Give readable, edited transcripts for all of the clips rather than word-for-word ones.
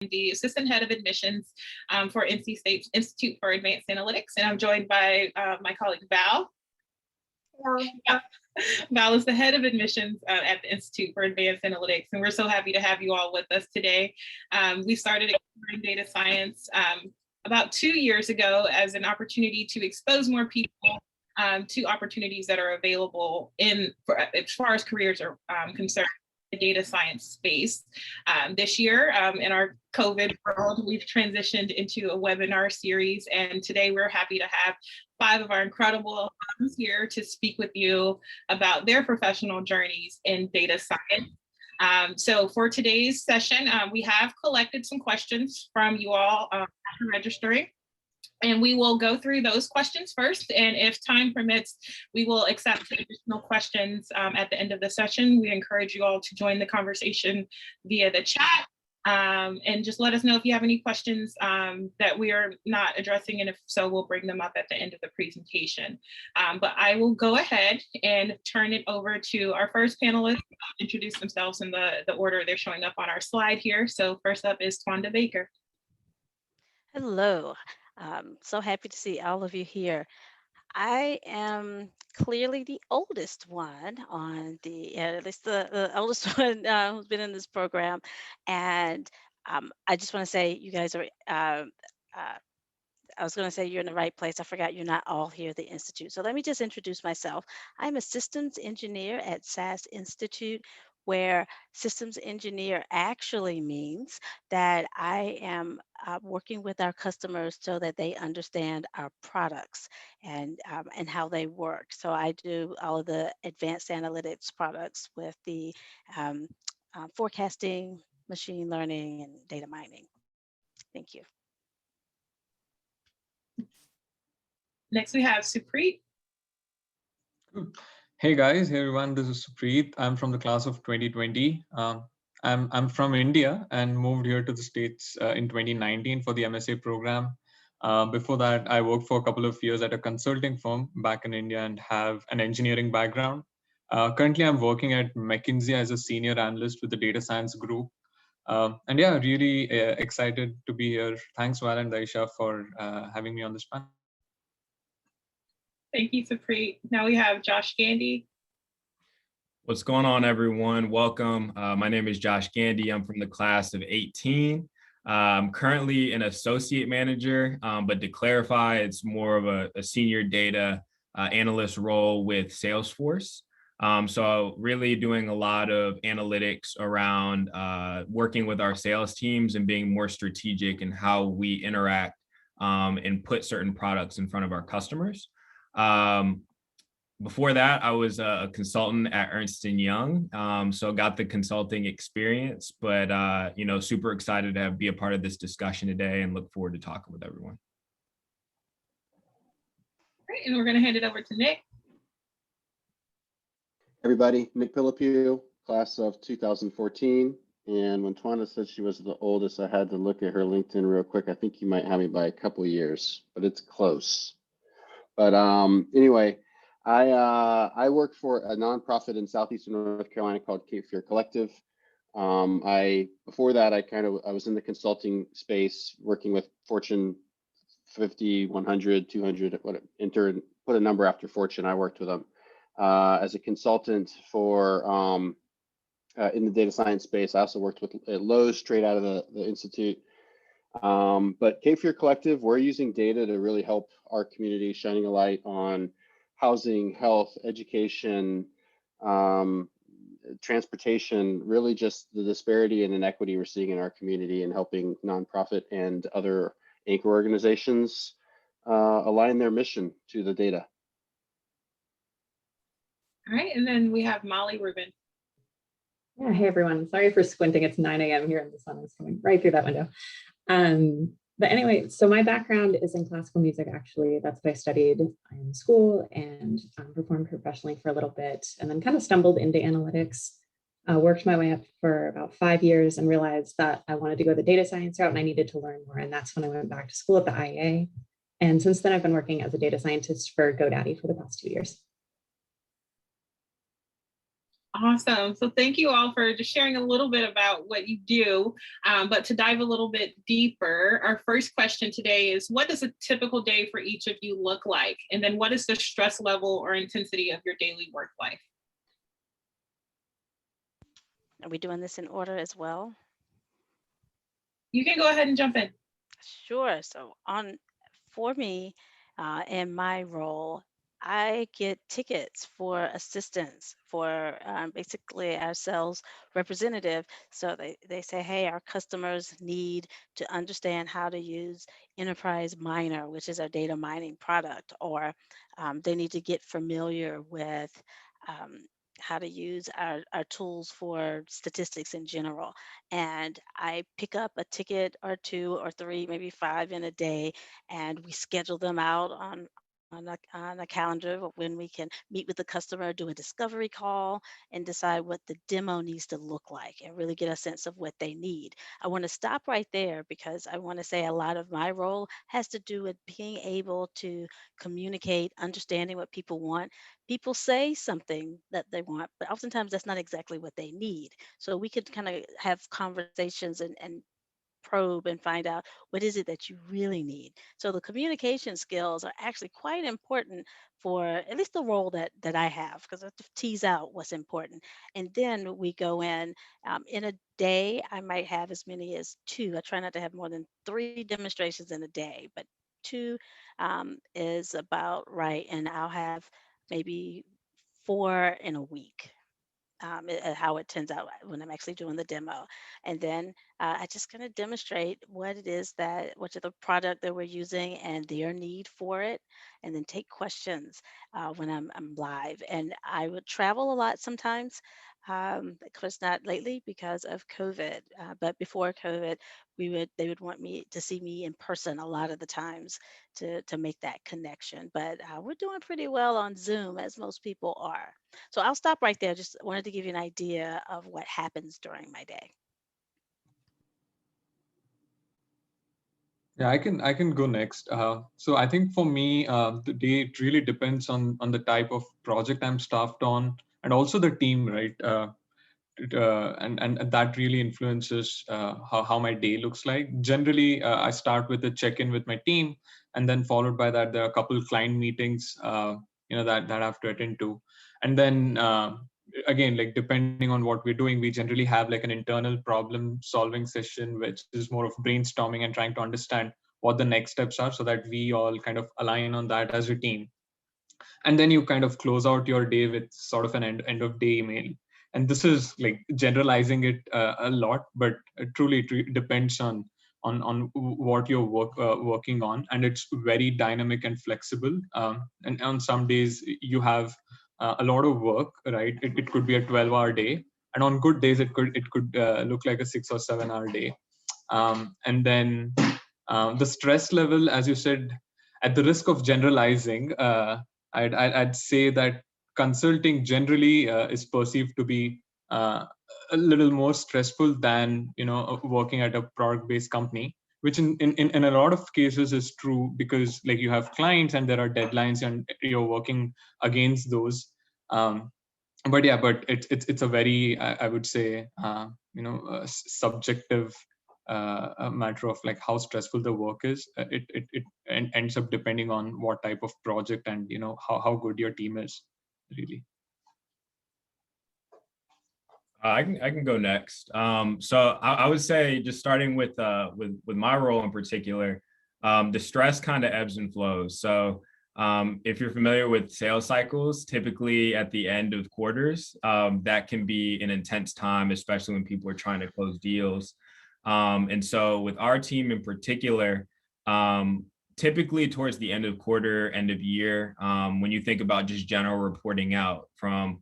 the Assistant Head of Admissions for NC State's Institute for Advanced Analytics, and I'm joined by my colleague Val. Hello. Val is the Head of Admissions at the Institute for Advanced Analytics, and we're so happy to have you all with us today. We started exploring data science about 2 years ago as an opportunity to expose more people to opportunities that are available as far as careers are concerned. The data science space. This year, in our COVID world, we've transitioned into a webinar series, and today we're happy to have 5 of our incredible alums here to speak with you about their professional journeys in data science. So for today's session, we have collected some questions from you all after registering. And we will go through those questions first, and if time permits, we will accept additional questions at the end of the session. We encourage you all to join the conversation via the chat, and just let us know if you have any questions that we are not addressing, and if so, we'll bring them up at the end of the presentation. But I will go ahead and turn it over to our first panelist, introduce themselves in the order they're showing up on our slide here. So first up is Twanda Baker. Hello. So happy to see all of you here. I am clearly the oldest one on at least the oldest one who's been in this program. And I just want to say you guys are, I was going to say you're in the right place. I forgot you're not all here at the Institute. So let me just introduce myself. I'm a systems engineer at SAS Institute, where systems engineer actually means that I am working with our customers so that they understand our products and how they work. So I do all of the advanced analytics products with the forecasting, machine learning, and data mining. Thank you. Next, we have Supreet. Hey guys, hey everyone, this is Supreet. I'm from the class of 2020. I'm from India and moved here to the States in 2019 for the MSA program. Before that, I worked for a couple of years at a consulting firm back in India and have an engineering background. Currently, I'm working at McKinsey as a senior analyst with the data science group. And yeah, really excited to be here. Thanks, Val and Daisha, for having me on this panel. Thank you, Supreet. Now we have Josh Gandy. What's going on, everyone? Welcome. My name is Josh Gandy. I'm from the class of 18. I'm currently an associate manager, but to clarify, it's more of a senior data analyst role with Salesforce. So really doing a lot of analytics around working with our sales teams and being more strategic in how we interact and put certain products in front of our customers. Before that, I was a consultant at Ernst & Young, so got the consulting experience, but super excited to be a part of this discussion today and look forward to talking with everyone. Great, and we're going to hand it over to Nick. Everybody, Nick Pillapio, class of 2014. And when Twanda said she was the oldest, I had to look at her LinkedIn real quick. I think you might have me by a couple of years, but it's close. But anyway, I work for a nonprofit in southeastern North Carolina called Cape Fear Collective. Before that, I was in the consulting space working with Fortune 50, 100, 200, put a number after Fortune. I worked with them as a consultant for in the data science space. I also worked with at Lowe's straight out of the Institute. But Cape Fear Collective, we're using data to really help our community, shining a light on housing, health, education, transportation, really just the disparity and inequity we're seeing in our community, and helping nonprofit and other anchor organizations align their mission to the data. All right, and then we have Molly Rubin. Yeah, hey everyone. Sorry for squinting. It's 9 a.m. here and the sun is coming right through that window. But anyway, so my background is in classical music, actually. That's what I studied in school and performed professionally for a little bit, and then kind of stumbled into analytics. Worked my way up for about 5 years and realized that I wanted to go the data science route and I needed to learn more. And that's when I went back to school at the IEA. And since then, I've been working as a data scientist for GoDaddy for the past 2 years. Awesome. So thank you all for just sharing a little bit about what you do. But to dive a little bit deeper, our first question today is, what does a typical day for each of you look like? And then what is the stress level or intensity of your daily work life? Are we doing this in order as well? You can go ahead and jump in. Sure. So for me, in my role, I get tickets for assistance for basically our sales representative. So they say, hey, our customers need to understand how to use Enterprise Miner, which is our data mining product, or they need to get familiar with um, how to use our tools for statistics in general. And I pick up a ticket or two or three, maybe five in a day, and we schedule them out on a calendar of when we can meet with the customer, do a discovery call, and decide what the demo needs to look like and really get a sense of what they need. I want to stop right there because I want to say a lot of my role has to do with being able to communicate, understanding what people want. People say something that they want, but oftentimes that's not exactly what they need. So we could kind of have conversations and probe and find out what is it that you really need. So the communication skills are actually quite important for at least the role that I have, because I have to tease out what's important. And then we go in a day, I might have as many as two. I try not to have more than three demonstrations in a day, but two is about right. And I'll have maybe four in a week, how it turns out when I'm actually doing the demo. And then I just kind of demonstrate what it is what's the product that we're using and their need for it, and then take questions when I'm live. And I would travel a lot sometimes. Of course, not lately because of COVID, but before COVID, they would want me to see me in person a lot of the times to make that connection. But we're doing pretty well on Zoom, as most people are. So I'll stop right there. Just wanted to give you an idea of what happens during my day. Yeah, I can go next. So I think for me, the day it really depends on the type of project I'm staffed on, and also the team, right? And that really influences how my day looks like. Generally, I start with a check-in with my team, and then followed by that, there are a couple client meetings, that I have to attend to, and then again, like depending on what we're doing, we generally have like an internal problem-solving session, which is more of brainstorming and trying to understand what the next steps are, so that we all kind of align on that as a team. And then you kind of close out your day with sort of an end of day email. And this is like generalizing it a lot, but truly it depends on what you're working on, and it's very dynamic and flexible. And on some days you have a lot of work, right? It could be a 12-hour day, and on good days it could look like a 6 or 7 hour day. And then the stress level, as you said, at the risk of generalizing, I'd say that consulting generally is perceived to be a little more stressful than working at a product-based company, which in a lot of cases is true, because like you have clients and there are deadlines and you're working against those. But it's a very, I would say, subjective a matter of like how stressful the work is. It ends up depending on what type of project and how good your team is, really. I can go next. So I would say, just starting with my role in particular, the stress kind of ebbs and flows. So if you're familiar with sales cycles, typically at the end of quarters, that can be an intense time, especially when people are trying to close deals. And so with our team in particular, typically towards the end of quarter, end of year, when you think about just general reporting out from,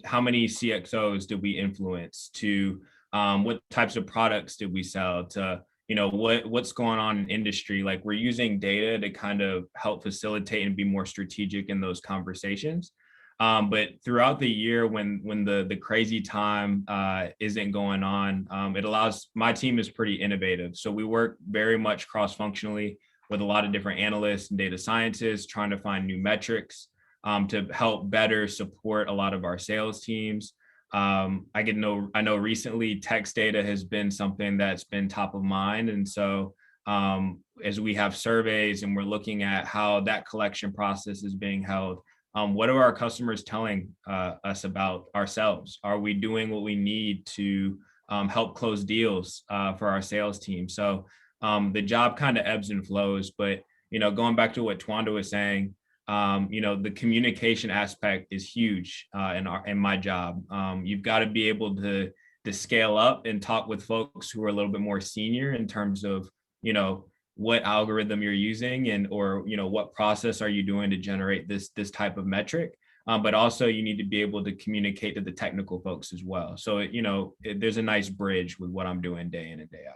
how many CXOs did we influence, to what types of products did we sell, to what's going on in industry. Like, we're using data to kind of help facilitate and be more strategic in those conversations. But throughout the year, when the crazy time isn't going on, it allows, my team is pretty innovative. So we work very much cross-functionally with a lot of different analysts and data scientists, trying to find new metrics. to help better support a lot of our sales teams. I know recently text data has been something that's been top of mind. And so as we have surveys and we're looking at how that collection process is being held, what are our customers telling us about ourselves? Are we doing what we need to help close deals for our sales team? So the job kind of ebbs and flows, but going back to what Twanda was saying, the communication aspect is huge in my job. You've got to be able to scale up and talk with folks who are a little bit more senior in terms of what algorithm you're using and or what process are you doing to generate this type of metric. But also you need to be able to communicate to the technical folks as well. So there's a nice bridge with what I'm doing day in and day out.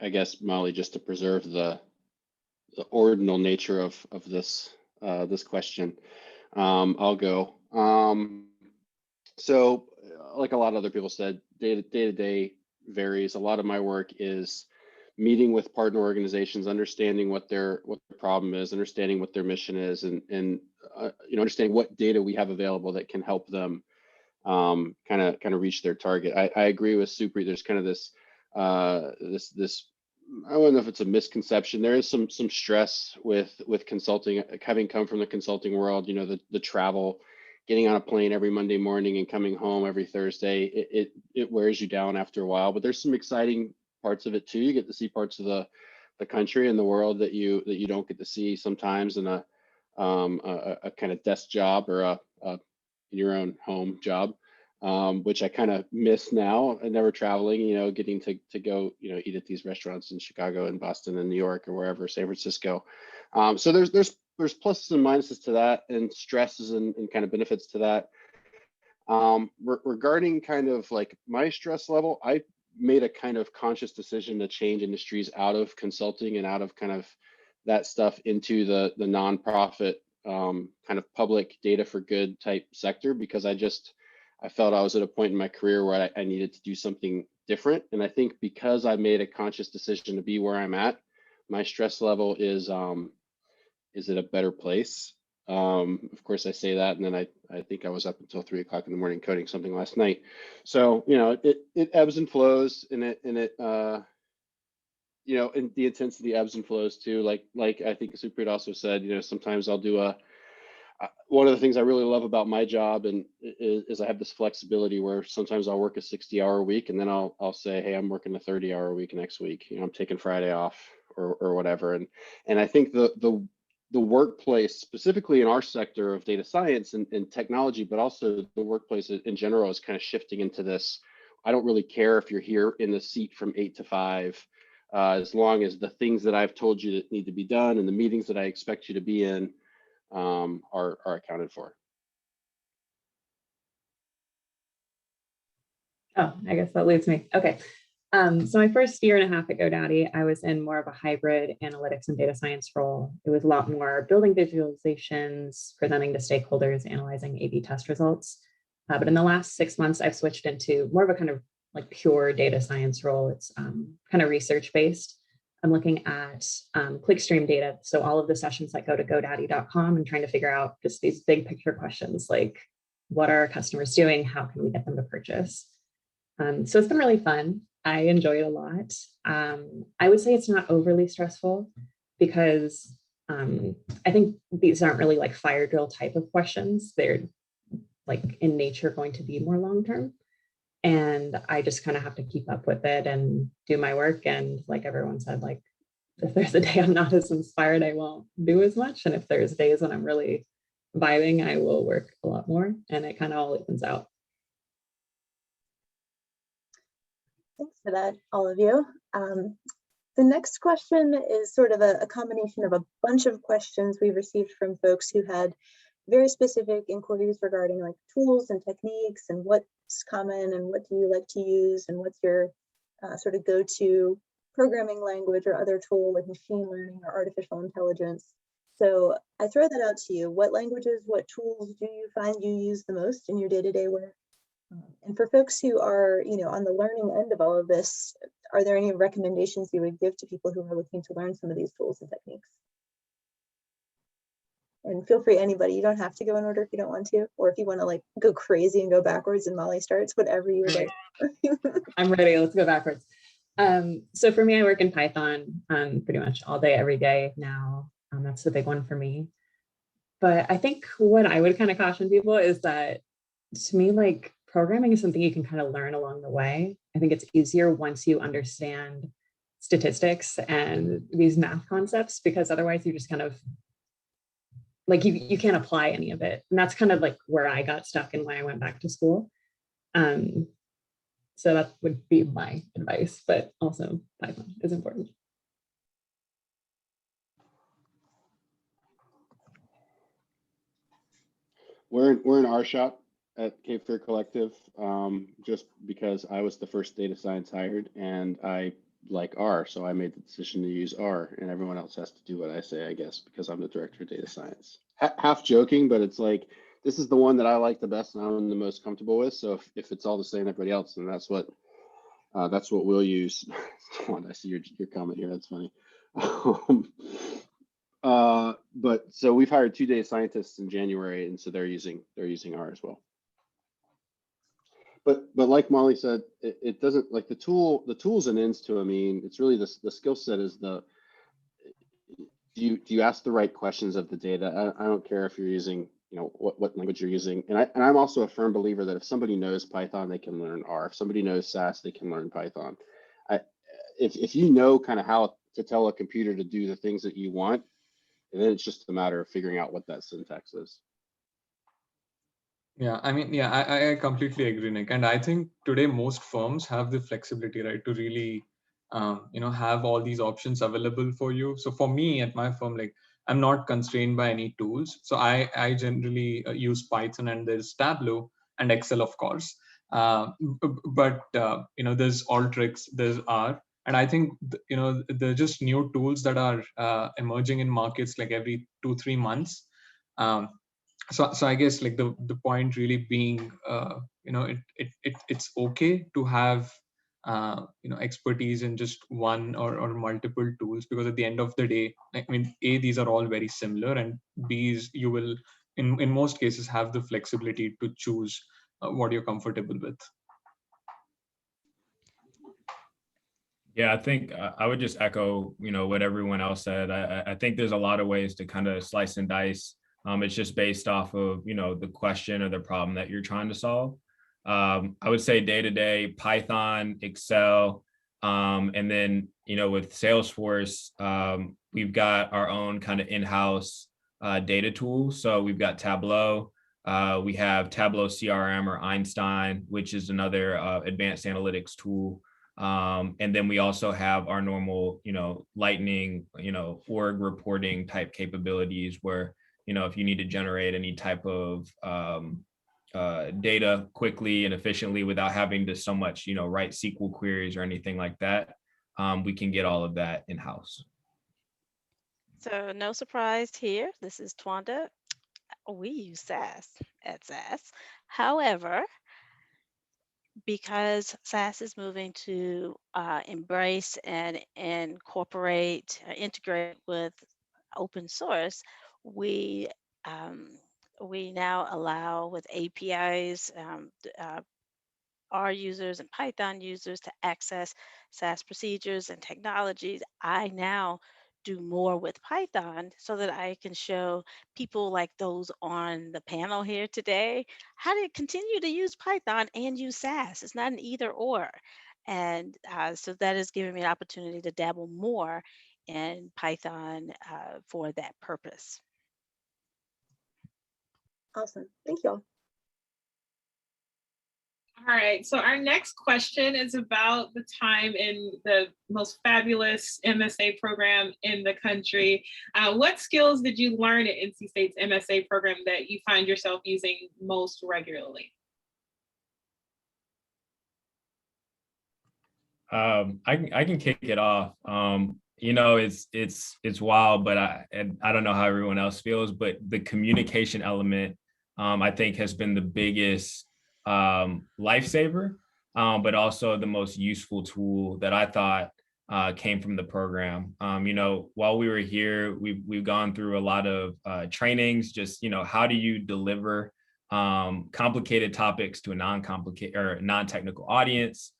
I guess, Molly, just to preserve the ordinal nature of this this question, I'll go. So, like a lot of other people said, day to day varies. A lot of my work is meeting with partner organizations, understanding what their problem is, understanding what their mission is, and understanding what data we have available that can help them kind of reach their target. I agree with Supreet. There's kind of this I don't know if it's a misconception. There is some stress with consulting, having come from the consulting world. The travel, getting on a plane every Monday morning and coming home every Thursday. It wears you down after a while. But there's some exciting parts of it too. You get to see parts of the country and the world that you don't get to see sometimes in a kind of desk job or a in your own home job. Which I kind of miss now. And never traveling, getting to go, eat at these restaurants in Chicago and Boston and New York or wherever, San Francisco. So there's pluses and minuses to that, and stresses and kind of benefits to that. Regarding kind of like my stress level, I made a kind of conscious decision to change industries out of consulting and out of kind of that stuff into the nonprofit kind of public data for good type sector, because I felt I was at a point in my career where I needed to do something different. And I think because I made a conscious decision to be where I'm at, my stress level is at a better place. Of course, I say that, and then I think I was up until 3 o'clock in the morning coding something last night. So it ebbs and flows, and it and the intensity ebbs and flows too. Like I think Supreet also said, sometimes I'll do one of the things I really love about my job is I have this flexibility where sometimes I'll work a 60-hour week, and then I'll say, hey, I'm working a 30-hour week next week. I'm taking Friday off or whatever. And I think the workplace, specifically in our sector of data science and technology, but also the workplace in general, is kind of shifting into this. I don't really care if you're here in the seat from 8 to 5, as long as the things that I've told you that need to be done and the meetings that I expect you to be in are accounted for. Oh, I guess that leaves me. Okay. So my first year and a half at GoDaddy, I was in more of a hybrid analytics and data science role. It was a lot more building visualizations, presenting to stakeholders, analyzing A/B test results. But in the last 6 months, I've switched into more of a kind of like pure data science role. It's kind of research based. I'm looking at clickstream data. So all of the sessions that go to GoDaddy.com and trying to figure out just these big picture questions like, what are our customers doing? How can we get them to purchase? So it's been really fun. I enjoy it a lot. I would say it's not overly stressful because I think these aren't really like fire drill type of questions. They're like in nature going to be more long-term. And I just kind of have to keep up with it and do my work. And like everyone said, like if there's a day I'm not as inspired, I won't do as much. And if there's days when I'm really vibing, I will work a lot more. And it kind of all evens out. Thanks for that, all of you. The next question is sort of a combination of a bunch of questions we've received from folks who had very specific inquiries regarding like tools and techniques and what's common and what do you like to use and what's your sort of go-to programming language or other tool like machine learning or artificial intelligence. So I throw that out to you. What languages, what tools do you find you use the most in your day-to-day work? And for folks who are, on the learning end of all of this, are there any recommendations you would give to people who are looking to learn some of these tools and techniques? And feel free, anybody, you don't have to go in order if you don't want to, or if you want to like go crazy and go backwards and Molly starts, whatever you would like. I'm ready, let's go backwards. So for me, I work in Python pretty much all day, every day now. That's the big one for me. But I think what I would kind of caution people is that, to me, like, programming is something you can kind of learn along the way. I think it's easier once you understand statistics and these math concepts, because otherwise you just kind of like, you can't apply any of it. And that's kind of like where I got stuck and why I went back to school. So that would be my advice, but also Python is important. We're in our shop at Cape Fear Collective, just because I was the first data science hired and I like R, so I made the decision to use R, and everyone else has to do what I say, I guess, because I'm the director of data science. Half joking, but it's like, this is the one that I like the best and I'm the most comfortable with. So if it's all the same, everybody else, then that's what we'll use. I see your comment here. That's funny. But so we've hired 2 data scientists in January, and so they're using R as well. But like Molly said, it doesn't, like, the tools and ends to a mean. It's really the skill set is do you ask the right questions of the data? I don't care if you're using, you know, what language you're using. And I'm also a firm believer that if somebody knows Python, they can learn R. If somebody knows SAS, they can learn Python. If you know kind of how to tell a computer to do the things that you want, and then it's just a matter of figuring out what that syntax is. Yeah, I mean, yeah, I completely agree, Nick. And I think today most firms have the flexibility, right, to really, have all these options available for you. So for me at my firm, like, I'm not constrained by any tools. So I generally use Python, and there's Tableau and Excel, of course. But there's Alteryx, there's R. And I think, there are just new tools that are emerging in markets like every 2-3 months. So I guess, like, the point really being, it's okay to have expertise in just one or multiple tools, because at the end of the day, I mean, A, these are all very similar, and B's, you will in most cases have the flexibility to choose what you're comfortable with. Yeah, I think I would just echo, what everyone else said. I think there's a lot of ways to kind of slice and dice. It's just based off of, the question or the problem that you're trying to solve. I would say day-to-day Python, Excel, and then, with Salesforce, we've got our own kind of in-house data tool. So we've got Tableau. We have Tableau CRM or Einstein, which is another advanced analytics tool. And then we also have our normal, Lightning, org reporting type capabilities where, if you need to generate any type of data quickly and efficiently without having to so much, write SQL queries or anything like that, we can get all of that in-house. So no surprise here. This is Twanda. We use SAS at SAS. However, because SAS is moving to embrace and incorporate, integrate with open source, we now allow with APIs R users and Python users to access SAS procedures and technologies. I now do more with Python so that I can show people like those on the panel here today how to continue to use Python and use SAS. It's not an either or. And so that has given me an opportunity to dabble more in Python for that purpose. Awesome. Thank you all. All right, so our next question is about the time in the most fabulous MSA program in the country. What skills did you learn at NC State's MSA program that you find yourself using most regularly? I can kick it off. It's wild, but I don't know how everyone else feels, but the communication element, I think, has been the biggest lifesaver, but also the most useful tool that I thought came from the program. You know, while we were here, we've gone through a lot of trainings, just, you know, how do you deliver complicated topics to a non-complicated or non-technical audience?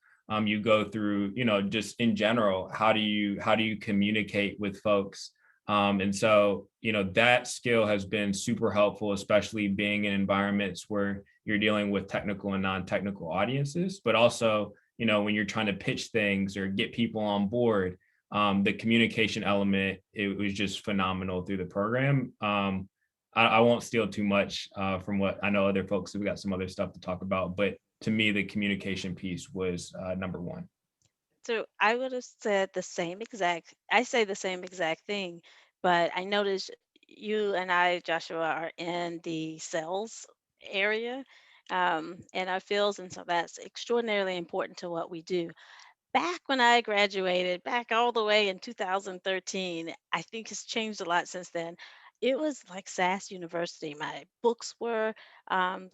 You go through, you know, just in general, how do you communicate with folks? And so, you know, that skill has been super helpful, especially being in environments where you're dealing with technical and non-technical audiences, but also, you know, when you're trying to pitch things or get people on board, the communication element, it was just phenomenal through the program. I won't steal too much from what I know other folks have got some other stuff to talk about, but to me, the communication piece was number one. So I would have said I say the same exact thing, but I noticed you and I, Joshua, are in the sales area in our fields. And so that's extraordinarily important to what we do. Back when I graduated, back all the way in 2013, I think it's changed a lot since then. It was like SAS University. My books were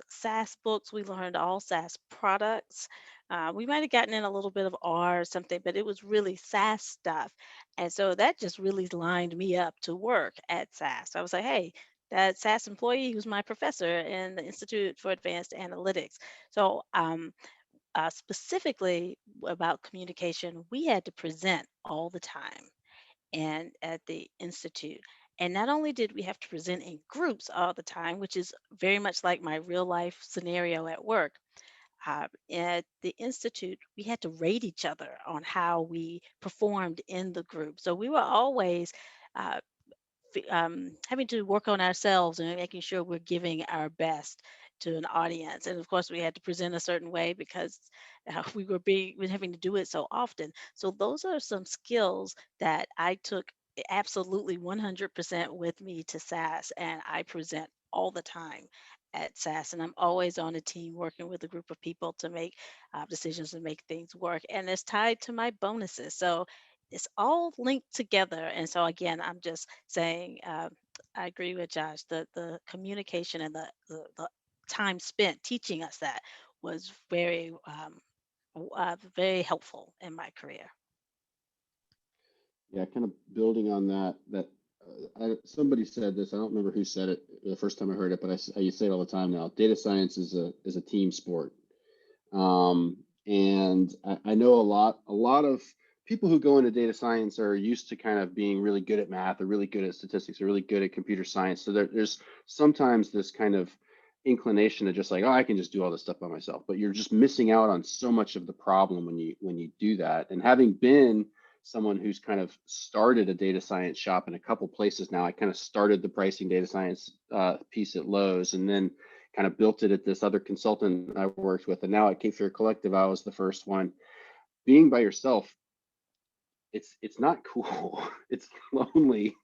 SAS books. We learned all SAS products. We might have gotten in a little bit of R or something, but it was really SAS stuff. And so that just really lined me up to work at SAS. I was like, hey, that SAS employee who's my professor in the Institute for Advanced Analytics. So specifically about communication, we had to present all the time and at the institute. And not only did we have to present in groups all the time, which is very much like my real life scenario at work. At the institute, we had to rate each other on how we performed in the group. So we were always uh, having to work on ourselves and making sure we're giving our best to an audience. And of course, we had to present a certain way because we were having to do it so often. So those are some skills that I took absolutely 100% with me to SAS, and I present all the time at SAS. And I'm always on a team working with a group of people to make decisions and make things work. And it's tied to my bonuses. So it's all linked together. And so again, I'm just saying, I agree with Josh. The communication and the time spent teaching us that was very helpful in my career. Yeah, kind of building on that somebody said this. I don't remember who said it the first time I heard it, but I say it all the time now. Data science is a team sport. And I know a lot of people who go into data science are used to kind of being really good at math or really good at statistics or really good at computer science. So there's sometimes this kind of inclination to just like, oh, I can just do all this stuff by myself, but you're just missing out on so much of the problem when you do that. And having been someone who's kind of started a data science shop in a couple places now, I kind of started the pricing data science piece at Lowe's, and then kind of built it at this other consultant I worked with. And now at Cape Fear Collective, I was the first one. Being by yourself, it's not cool. It's lonely,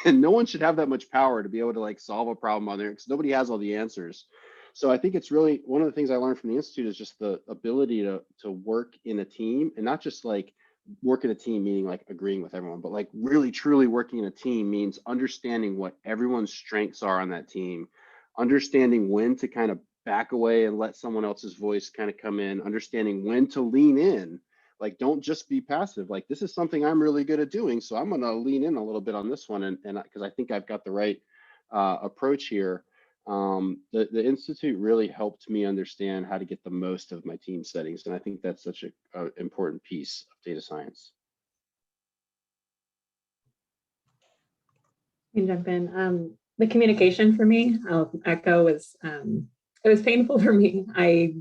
and no one should have that much power to be able to like solve a problem on there because nobody has all the answers. So I think it's really one of the things I learned from the Institute is just the ability to work in a team, and not just like work in a team meaning like agreeing with everyone, but like really truly working in a team means understanding what everyone's strengths are on that team, understanding when to kind of back away and let someone else's voice kind of come in, understanding when to lean in. Like, don't just be passive. Like, this is something I'm really good at doing, so I'm going to lean in a little bit on this one, and because I think I've got the right approach here. The Institute really helped me understand how to get the most of my team settings, and I think that's such an important piece of data science. You can jump in. The communication for me, I'll echo, was it was painful for me. I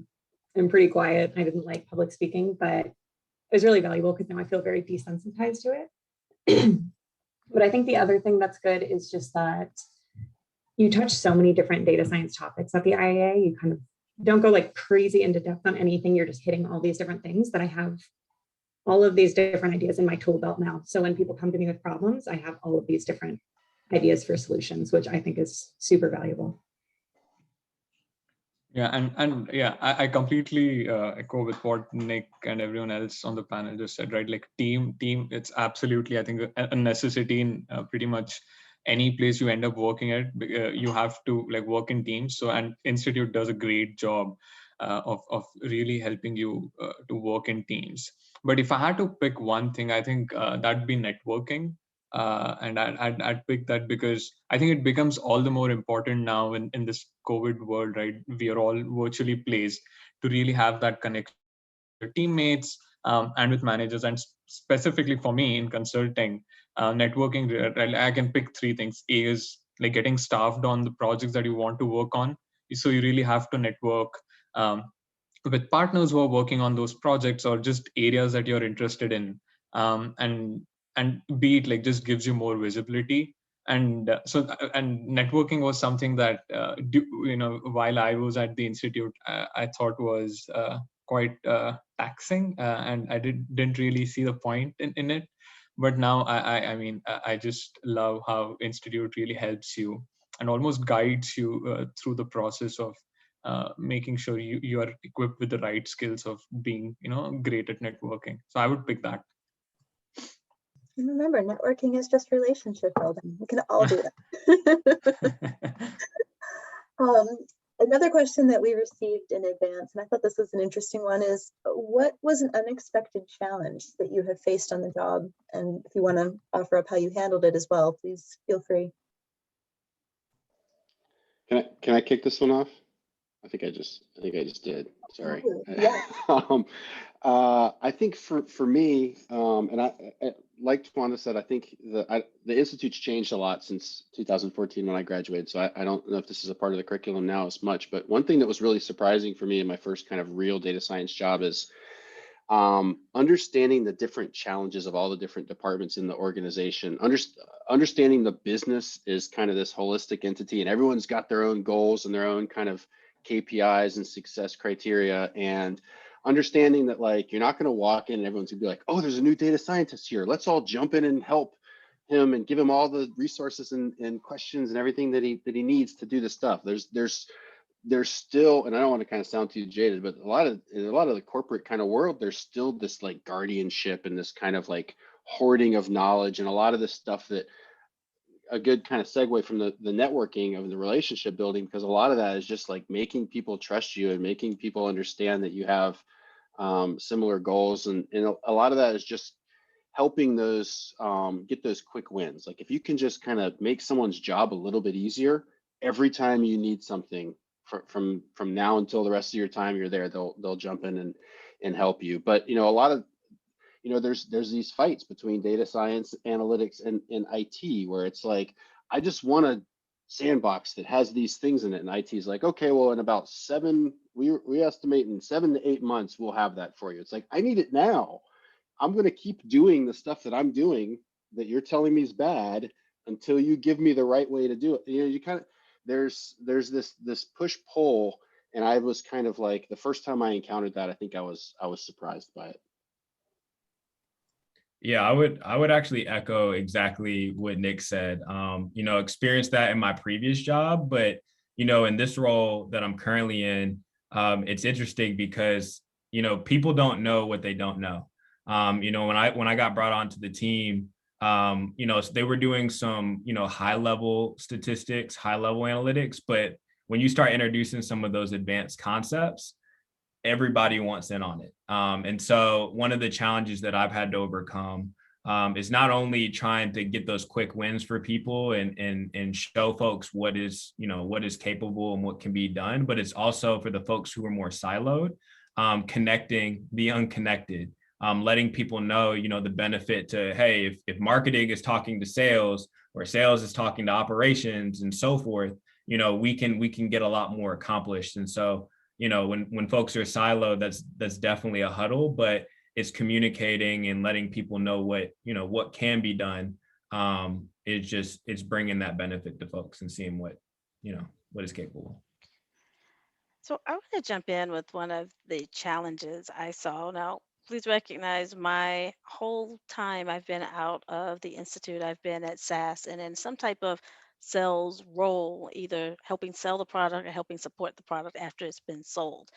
am pretty quiet. I didn't like public speaking, but it was really valuable because now I feel very desensitized to it. But I think the other thing that's good is just that you touch so many different data science topics at the IAA. You kind of don't go like crazy into depth on anything. You're just hitting all these different things that I have all of these different ideas in my tool belt now. So when people come to me with problems, I have all of these different ideas for solutions, which I think is super valuable. Yeah, and yeah, I completely echo with what Nick and everyone else on the panel just said, right? Like team, it's absolutely, I think, a necessity in pretty much any place you end up working at. You have to like work in teams. So, and Institute does a great job of really helping you to work in teams. But if I had to pick one thing, I think that'd be networking. And I'd pick that because I think it becomes all the more important now in this COVID world, right? We are all virtually placed to really have that connection with your teammates and with managers. And specifically for me in consulting, networking, I can pick three things. A is like getting staffed on the projects that you want to work on. So you really have to network with partners who are working on those projects or just areas that you're interested in. And be it like just gives you more visibility. And and networking was something that while I was at the institute, I thought was quite taxing, and I didn't really see the point in it. But now I mean I just love how institute really helps you and almost guides you through the process of making sure you are equipped with the right skills of being great at networking. So I would pick that. And remember, networking is just relationship building. We can all do that. Another question that we received in advance, and I thought this was an interesting one, is what was an unexpected challenge that you have faced on the job? And if you want to offer up how you handled it as well, please feel free. Can I kick this one off? I think I just did. Sorry. Yeah. I think for me, and I like Twanda said, I think the Institute's changed a lot since 2014 when I graduated. So I don't know if this is a part of the curriculum now as much, but one thing that was really surprising for me in my first kind of real data science job is understanding the different challenges of all the different departments in the organization. Understanding the business is kind of this holistic entity, and everyone's got their own goals and their own kind of KPIs and success criteria, and understanding that like you're not going to walk in and everyone's gonna be like, oh, there's a new data scientist here, let's all jump in and help him and give him all the resources and questions and everything that he needs to do the stuff. There's still, and I don't want to kind of sound too jaded, but a lot of the corporate kind of world, there's still this like guardianship and this kind of like hoarding of knowledge, and a lot of this stuff that a good kind of segue from the networking of the relationship building, because a lot of that is just like making people trust you and making people understand that you have similar goals, and a lot of that is just helping those get those quick wins. Like if you can just kind of make someone's job a little bit easier every time you need something from now until the rest of your time you're there, they'll jump in and help you. But a lot of there's these fights between data science, analytics, and IT, where it's like, I just want a sandbox that has these things in it. And IT is like, okay, well, in about we estimate in 7 to 8 months, we'll have that for you. It's like, I need it now. I'm going to keep doing the stuff that I'm doing that you're telling me is bad until you give me the right way to do it. You kind of, there's this push pull. And I was kind of like, the first time I encountered that, I think I was surprised by it. Yeah, I would actually echo exactly what Nick said. Experienced that in my previous job, but in this role that I'm currently in, it's interesting because people don't know what they don't know. When I got brought onto the team, they were doing some high level statistics, high level analytics, but when you start introducing some of those advanced concepts, everybody wants in on it. And so one of the challenges that I've had to overcome is not only trying to get those quick wins for people and show folks what is capable and what can be done, but it's also for the folks who are more siloed, connecting the unconnected, letting people know, the benefit to, hey, if marketing is talking to sales or sales is talking to operations and so forth, we can get a lot more accomplished. And so when folks are siloed, that's definitely a huddle, but it's communicating and letting people know what can be done. It's bringing that benefit to folks and seeing what is capable. So I want to jump in with one of the challenges I saw. Now, please recognize my whole time I've been out of the Institute, I've been at SAS and in some type of sales role, either helping sell the product or helping support the product after it's been sold.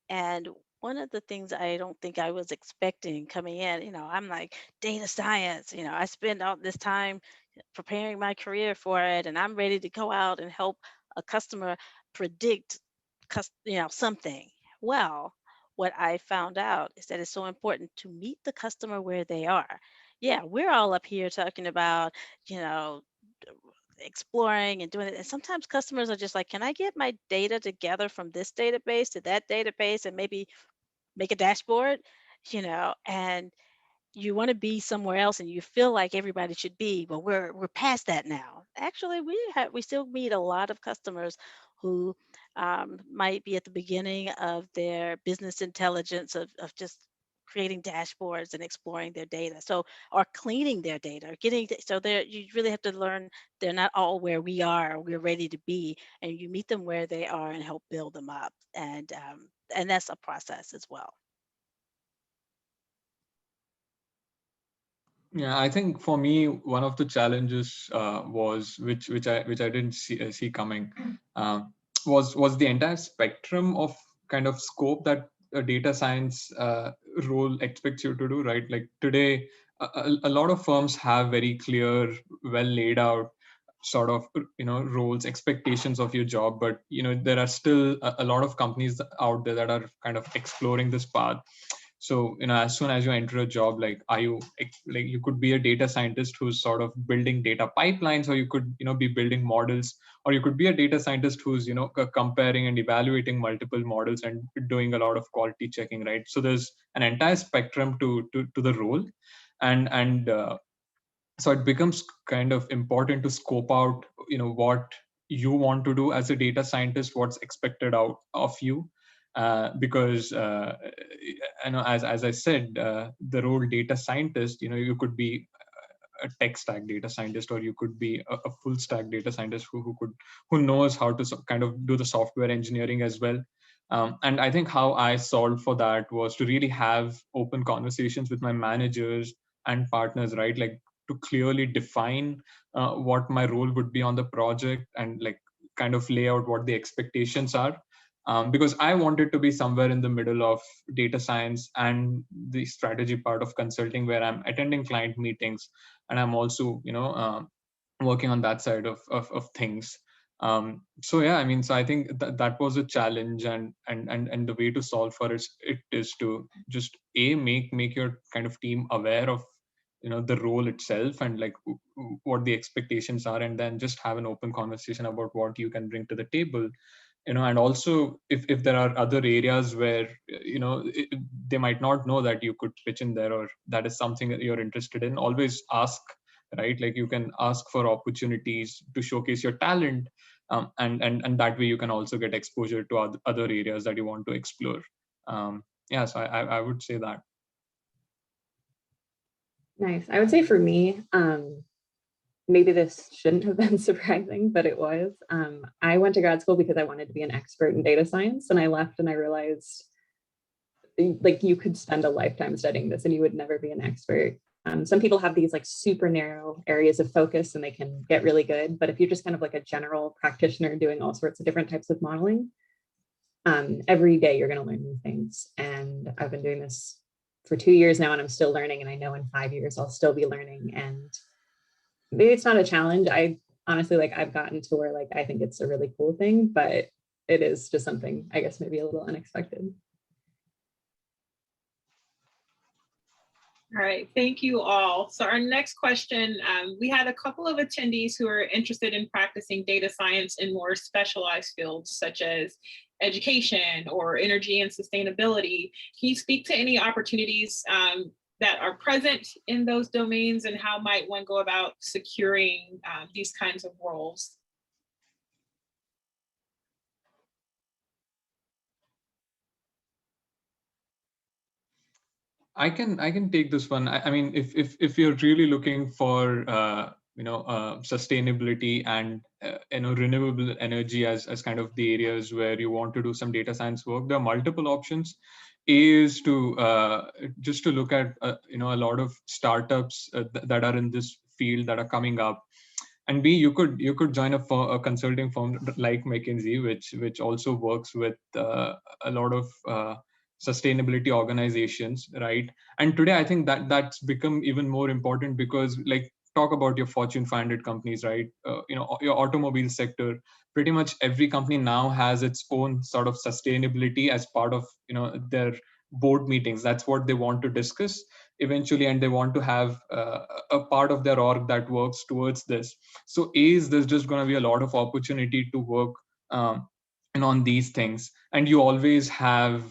And one of the things I don't think I was expecting coming in, I'm like data science, I spend all this time preparing my career for it, and I'm ready to go out and help a customer predict, something. Well, what I found out is that it's so important to meet the customer where they are. Yeah, we're all up here talking about, you know, exploring and doing it. And sometimes customers are just like, can I get my data together from this database to that database and maybe make a dashboard? And you want to be somewhere else and you feel like everybody should be, but we're past that now. Actually, we still meet a lot of customers who might be at the beginning of their business intelligence of just creating dashboards and exploring their data, so, or cleaning their data, or so there you really have to learn they're not all where we are, we're ready to be, and you meet them where they are and help build them up, and that's a process as well. Yeah, I think for me, one of the challenges was which I didn't see coming, was the entire spectrum of kind of scope that a data science role expects you to do. Right, like today, a lot of firms have very clear, well laid out sort of roles, expectations of your job, but there are still a lot of companies out there that are kind of exploring this path. So as soon as you enter a job, like you could be a data scientist who's sort of building data pipelines, or you could be building models, or you could be a data scientist who's comparing and evaluating multiple models and doing a lot of quality checking, right? So there's an entire spectrum to the role. And so it becomes kind of important to scope out what you want to do as a data scientist, what's expected out of you, because as I said, the role data scientist, you could be a tech stack data scientist, or you could be a full stack data scientist who knows how to kind of do the software engineering as well. And I think how I solved for that was to really have open conversations with my managers and partners, right? Like to clearly define what my role would be on the project, and like kind of lay out what the expectations are. Because I wanted to be somewhere in the middle of data science and the strategy part of consulting, where I'm attending client meetings and I'm also working on that side of things. So yeah, I mean, so I think that was a challenge, and the way to solve for it is to just make your kind of team aware of the role itself, and like what the expectations are, and then just have an open conversation about what you can bring to the table. And also if there are other areas where they might not know that you could pitch in there, or that is something that you're interested in, always ask, right? Like you can ask for opportunities to showcase your talent, and that way you can also get exposure to other areas that you want to explore. Yeah, so I would say that. Nice. I would say for me, maybe this shouldn't have been surprising, but it was. I went to grad school because I wanted to be an expert in data science, and I left and I realized like you could spend a lifetime studying this and you would never be an expert. Some people have these like super narrow areas of focus and they can get really good, but if you're just kind of like a general practitioner doing all sorts of different types of modeling, every day you're going to learn new things. And I've been doing this for 2 years now, and I'm still learning, and I know in 5 years I'll still be learning. And maybe it's not a challenge. I honestly, like, I've gotten to where like I think it's a really cool thing, but it is just something I guess maybe a little unexpected. All right, thank you all. So our next question, we had a couple of attendees who are interested in practicing data science in more specialized fields, such as education or energy and sustainability. Can you speak to any opportunities that are present in those domains, and how might one go about securing these kinds of roles? I can take this one. I mean, if you're really looking for sustainability and renewable energy as kind of the areas where you want to do some data science work, there are multiple options. A is to just to look at a lot of startups that are in this field that are coming up. And B, you could join a consulting firm like McKinsey, which also works with a lot of sustainability organizations, right? And today I think that's become even more important, because like talk about your Fortune 500 companies, right? Your automobile sector, pretty much every company now has its own sort of sustainability as part of their board meetings. That's what they want to discuss eventually, and they want to have a part of their org that works towards this. So there's just going to be a lot of opportunity to work on these things, and you always have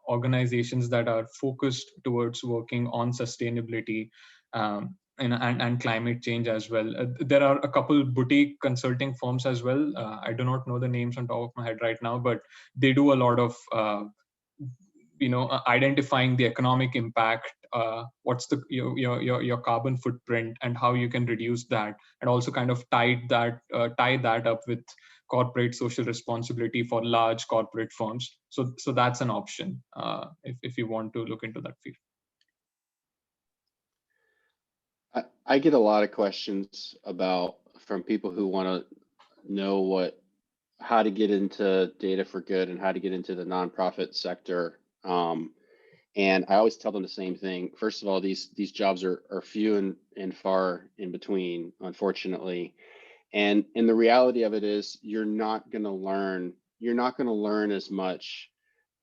organizations that are focused towards working on sustainability and climate change as well. There are a couple boutique consulting firms as well. I do not know the names on top of my head right now, but they do a lot of identifying the economic impact, what's your carbon footprint, and how you can reduce that, and also kind of tie that up with corporate social responsibility for large corporate firms. So that's an option if you want to look into that field. I get a lot of questions from people who want to know how to get into data for good and how to get into the nonprofit sector. And I always tell them the same thing. First of all, these jobs are few and far in between, unfortunately. And the reality of it is you're not going to learn as much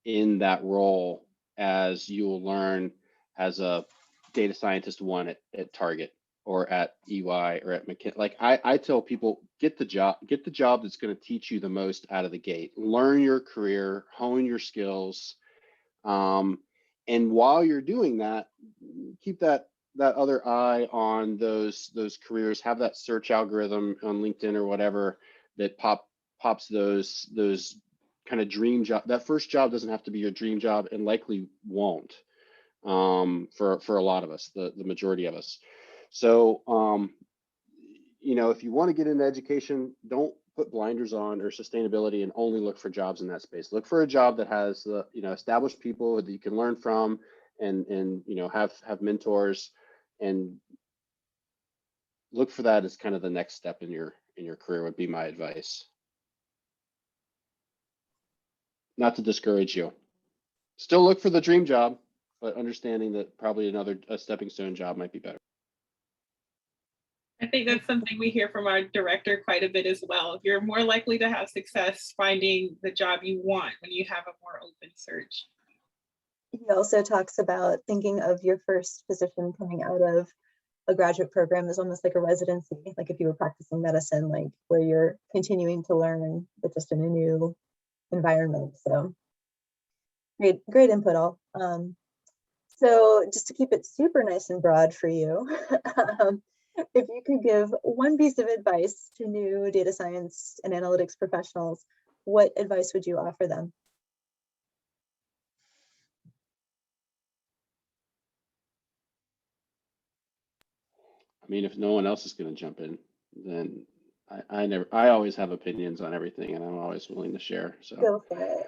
in that role as you will learn as a data scientist one at Target or at EY or at McKinsey. Like I tell people, get the job that's going to teach you the most out of the gate. Learn your career, hone your skills. And while you're doing that, keep that other eye on those careers. Have that search algorithm on LinkedIn or whatever that pops those kind of dream job. That first job doesn't have to be your dream job, and likely won't for a lot of us, the majority of us. So if you want to get into education, don't put blinders on or sustainability and only look for jobs in that space. Look for a job that has established people that you can learn from and have mentors, and look for that as kind of the next step in your career would be my advice. Not to discourage you. Still look for the dream job, but understanding that probably a stepping stone job might be better. I think that's something we hear from our director quite a bit as well. You're more likely to have success finding the job you want when you have a more open search. He also talks about thinking of your first position coming out of a graduate program as almost like a residency, like if you were practicing medicine, like where you're continuing to learn, but just in a new environment. So great input all. So just to keep it super nice and broad for you, if you could give one piece of advice to new data science and analytics professionals, what advice would you offer them? I mean, if no one else is going to jump in, then I always have opinions on everything, and I'm always willing to share. So Go for it.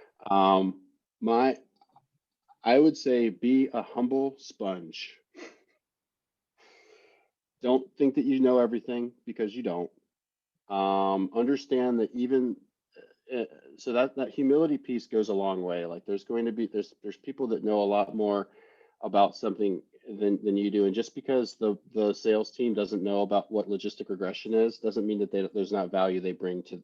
I would say be a humble sponge. Don't think that you know everything, because you don't. Understand that even so that humility piece goes a long way. Like there's people that know a lot more about something than you do, and just because the sales team doesn't know about what logistic regression is doesn't mean that there's not value they bring to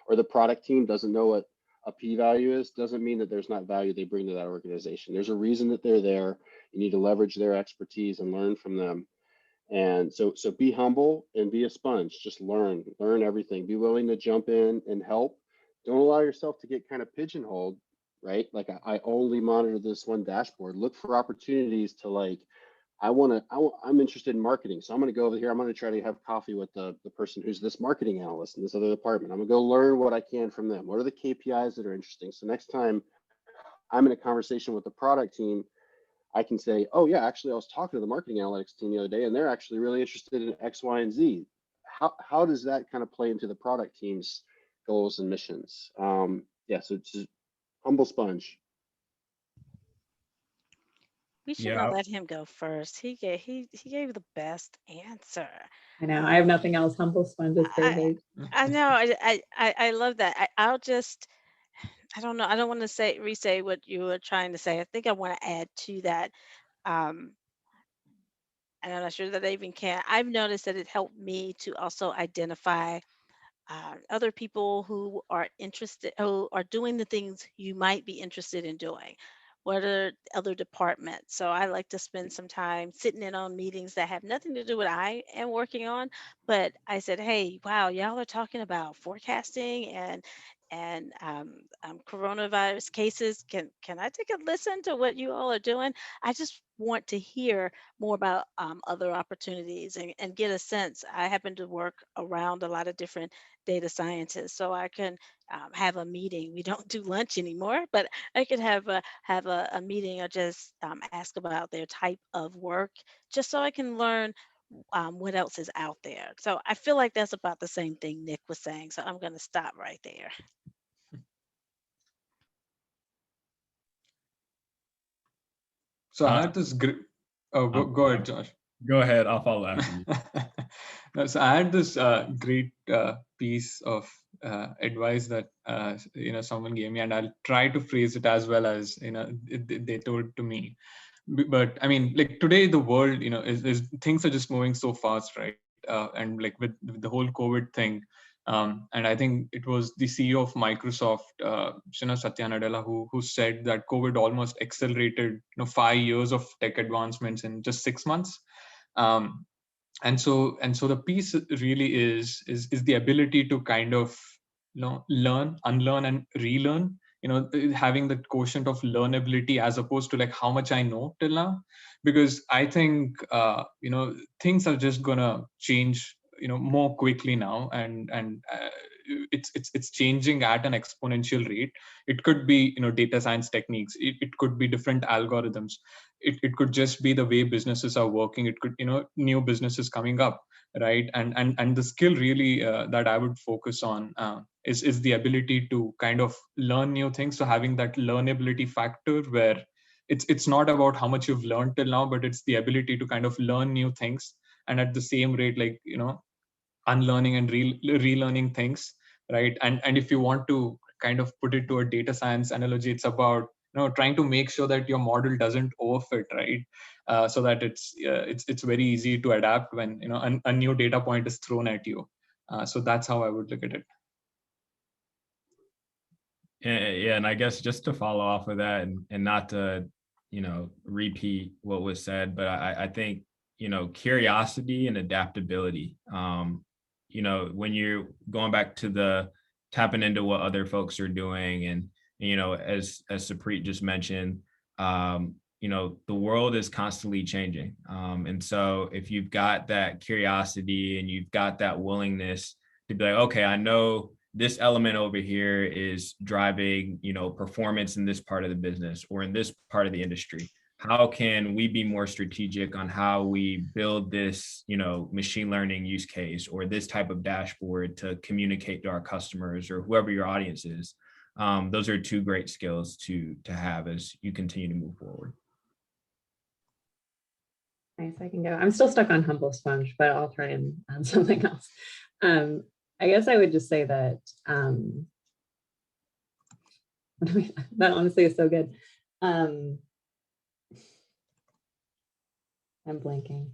or the product team doesn't know what a p-value is doesn't mean that there's not value they bring to that organization. There's a reason that they're there. You need to leverage their expertise and learn from them. And so be humble and be a sponge. Just learn everything. Be willing to jump in and help. Don't allow yourself to get kind of pigeonholed, right? Like I only monitor this one dashboard. Look for opportunities to I'm interested in marketing. So I'm going to go over here. I'm going to try to have coffee with the person who's this marketing analyst in this other department. I'm going to go learn what I can from them. What are the KPIs that are interesting? So next time I'm in a conversation with the product team, I can say, oh yeah, actually I was talking to the marketing analytics team the other day, and they're actually really interested in X, Y, and Z. How does that kind of play into the product team's goals and missions? So it's a humble sponge. We should have let him go first. He gave the best answer. I know. I have nothing else. Humble sponge is perfect. I know. I love that. I'll just. I don't know. I don't want to re-say what you were trying to say. I think I want to add to that. and I'm not sure that I even can. I've noticed that it helped me to also identify other people who are interested, who are doing the things you might be interested in doing. What are other departments? So I like to spend some time sitting in on meetings that have nothing to do with what I am working on. But I said, hey, wow, y'all are talking about forecasting and coronavirus cases. Can I take a listen to what you all are doing? I just want to hear more about other opportunities and get a sense. I happen to work around a lot of different data scientists, so I can have a meeting. We don't do lunch anymore, but I could have a meeting or just ask about their type of work, just so I can learn what else is out there. So I feel like that's about the same thing Nick was saying. So I'm going to stop right there. So I had this great. Oh, go ahead, Josh. Go ahead. I'll follow after you. No, so I had this great piece of advice that someone gave me, and I'll try to phrase it as well as they told to me. But I mean, like today, the world is things are just moving so fast, right? And like with the whole COVID thing, and I think it was the CEO of Microsoft, Satya Nadella, who said that COVID almost accelerated 5 years of tech advancements in just 6 months. And so the piece really is the ability to kind of learn, unlearn, and relearn. Having the quotient of learnability as opposed to like how much I know till now, because I think things are just gonna change more quickly now, and it's changing at an exponential rate. It could be data science techniques, it could be different algorithms, it could just be the way businesses are working, it could new businesses coming up, right? And the skill really that I would focus on is the ability to kind of learn new things. So having that learnability factor where it's not about how much you've learned till now, but it's the ability to kind of learn new things, and at the same rate, like unlearning and relearning things, right? And if you want to kind of put it to a data science analogy, it's about trying to make sure that your model doesn't overfit, right? So that it's very easy to adapt when a new data point is thrown at you. So that's how I would look at it. Yeah, and I guess just to follow off of that, and not to repeat what was said, but I think curiosity and adaptability. When you're going back to the tapping into what other folks are doing, and as Supreet just mentioned, the world is constantly changing, and so if you've got that curiosity and you've got that willingness to be like, okay, I know this element over here is driving performance in this part of the business or in this part of the industry. How can we be more strategic on how we build this, machine learning use case or this type of dashboard to communicate to our customers or whoever your audience is? Those are two great skills to have as you continue to move forward. Nice, I can go. I'm still stuck on humble sponge, but I'll try and add something else. I guess I would just say that that honestly is so good. I'm blanking.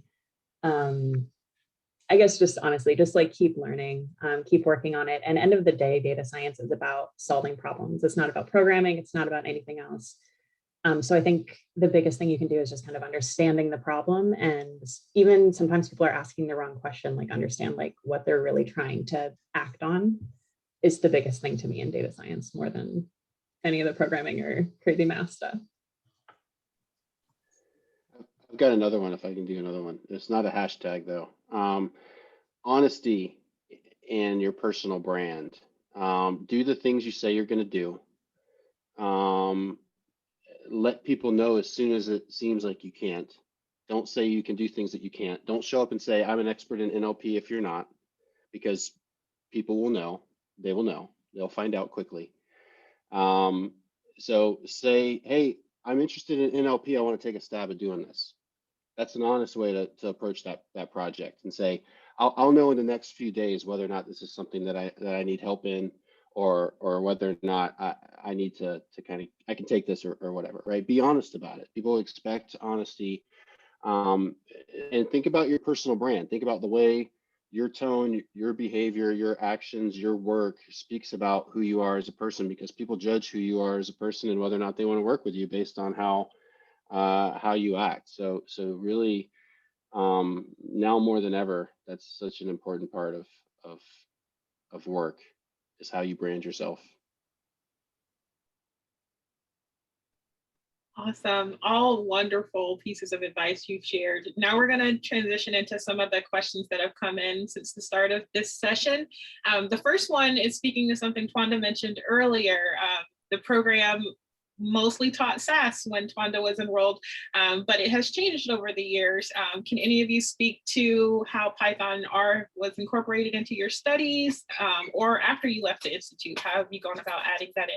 I guess just honestly, just like keep learning, keep working on it. And end of the day, data science is about solving problems. It's not about programming. It's not about anything else. So I think the biggest thing you can do is just kind of understanding the problem. And even sometimes people are asking the wrong question, like understand like what they're really trying to act on is the biggest thing to me in data science, more than any of the programming or crazy math stuff. I've got another one if I can do another one. It's not a hashtag though. Honesty and your personal brand. Do the things you say you're going to do. Let people know as soon as it seems like you can't. Don't say you can do things that you can't. Don't show up and say, I'm an expert in NLP if you're not, because people will know. They will know. They'll find out quickly. So say, hey, I'm interested in NLP. I want to take a stab at doing this. That's an honest way to approach that project and say, I'll know in the next few days whether or not this is something that I need help in, or whether or not I need to kind of, I can take this or whatever, right? Be honest about it. People expect honesty And think about your personal brand. Think about the way your tone, your behavior, your actions, your work speaks about who you are as a person, because people judge who you are as a person and whether or not they want to work with you based on how you act. So really, now more than ever, that's such an important part of work, is how you brand yourself. Awesome. All wonderful pieces of advice you've shared. Now we're going to transition into some of the questions that have come in since the start of this session. The first one is speaking to something Twanda mentioned earlier. The program mostly taught SAS when Twanda was enrolled, but it has changed over the years. Can any of you speak to how Python R was incorporated into your studies, or after you left the Institute, how have you gone about adding that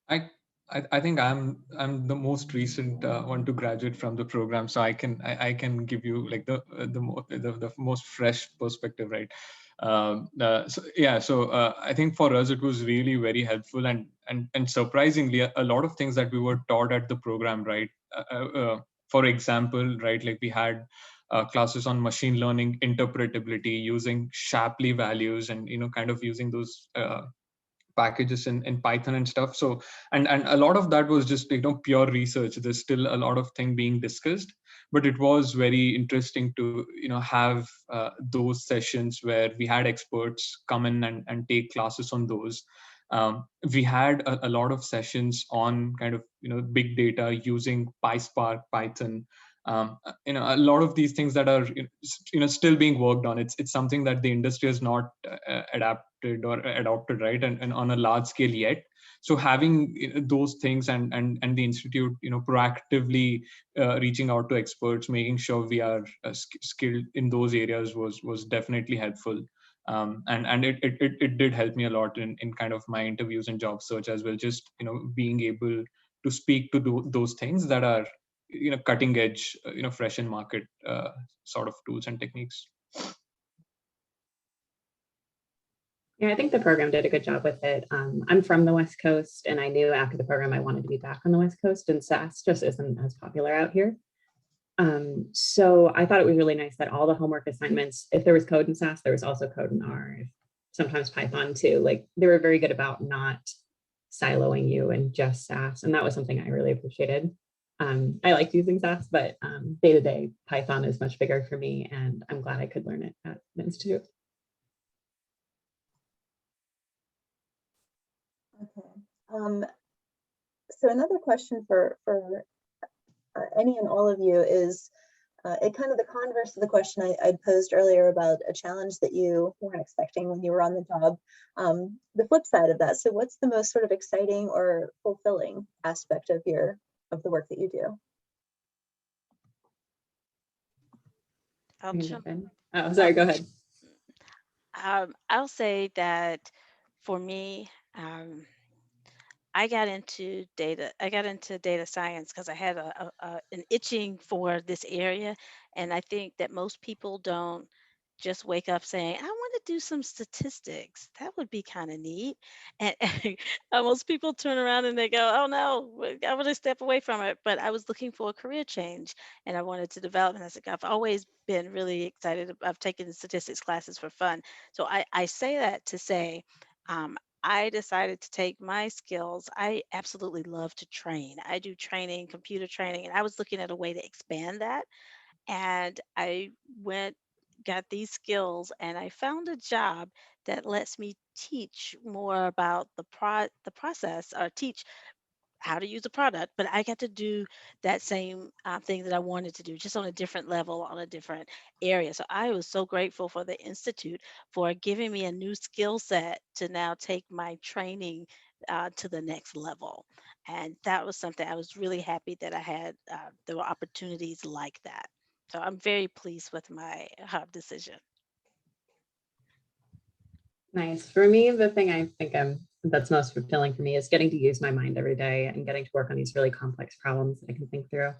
in? I think I'm the most recent one to graduate from the program, so I can give you like the most fresh perspective, right? So I think for us it was really very helpful, and surprisingly a lot of things that we were taught at the program, right? For example, right, like we had classes on machine learning interpretability using Shapley values, and kind of using those packages in Python and stuff. So and a lot of that was just pure research. There's still a lot of things being discussed, but it was very interesting to have those sessions where we had experts come in and take classes on those. We had a lot of sessions on kind of big data using PySpark, Python. A lot of these things that are still being worked on. It's something that the industry has not adapted or adopted, right, and on a large scale yet. So having those things and the institute proactively reaching out to experts, making sure we are skilled in those areas was definitely helpful. And it did help me a lot in kind of my interviews and job search as well, just being able to speak to those things that are cutting edge, fresh in market sort of tools and techniques. Yeah, I think the program did a good job with it. I'm from the West Coast, and I knew after the program I wanted to be back on the West Coast, and SAS just isn't as popular out here. So I thought it was really nice that all the homework assignments, if there was code in SAS, there was also code in R, sometimes Python too. Like they were very good about not siloing you in just SAS, and that was something I really appreciated. I liked using SAS, but day-to-day Python is much bigger for me, and I'm glad I could learn it at the Institute. Okay. So another question for any and all of you is it kind of the converse of the question I posed earlier about a challenge that you weren't expecting when you were on the job. The flip side of that. So what's the most sort of exciting or fulfilling aspect of the work that you do? I'll jump in. Oh, sorry, go ahead. I'll say that for me, I got into data science because I had an itching for this area, and I think that most people don't just wake up saying, I want to do some statistics. That would be kind of neat. And most people turn around and they go, oh no, I want to step away from it. But I was looking for a career change and I wanted to develop. And I said, I've always been really excited. I've taken statistics classes for fun. So I say that to say, I decided to take my skills. I absolutely love to train. I do training, computer training, and I was looking at a way to expand that. And I got these skills, and I found a job that lets me teach more about the process, or teach how to use a product, but I got to do that same thing that I wanted to do, just on a different level, on a different area. So I was so grateful for the Institute for giving me a new skill set to now take my training to the next level. And that was something I was really happy that I had. There were opportunities like that. So I'm very pleased with my decision. Nice. For me, the thing I think that's most fulfilling for me is getting to use my mind every day and getting to work on these really complex problems that I can think through.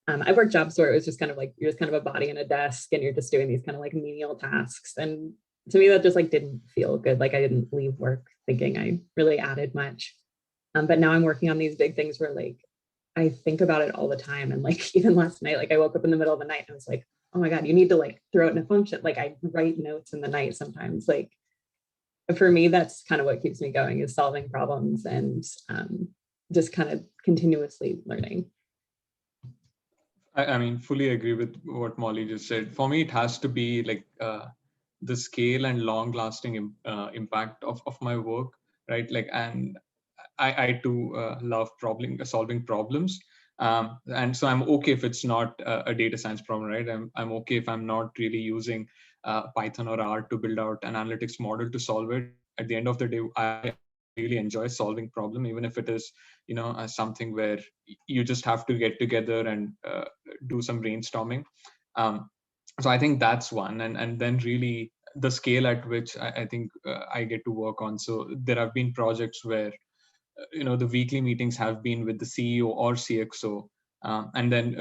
I've worked jobs where it was just kind of like you're just kind of a body in a desk and you're just doing these kind of like menial tasks. And to me, that just like didn't feel good. Like I didn't leave work thinking I really added much. But now I'm working on these big things where like I think about it all the time. And like, even last night, like I woke up in the middle of the night and I was like, oh my God, you need to like throw it in a function. Like I write notes in the night sometimes. Like for me, that's kind of what keeps me going, is solving problems and just kind of continuously learning. I mean, fully agree with what Molly just said. For me, it has to be like the scale and long-lasting impact of my work, right? Like, and I too love solving problems. And so I'm okay if it's not a data science problem, right? I'm okay if I'm not really using Python or R to build out an analytics model to solve it. At the end of the day, I really enjoy solving problem, even if it is, something where you just have to get together and do some brainstorming. So I think that's one, and then really the scale at which I think I get to work on. So there have been projects where the weekly meetings have been with the CEO or CXO, and then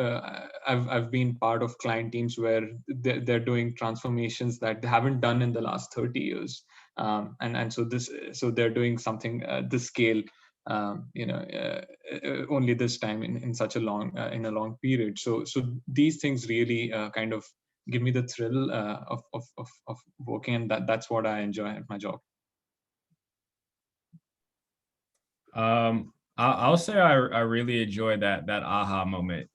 I've been part of client teams where they're doing transformations that they haven't done in the last 30 years, and so they're doing something this scale, only this time in such a long period. So these things really kind of give me the thrill of working, and that's what I enjoy at my job. I'll say I really enjoy that aha moment.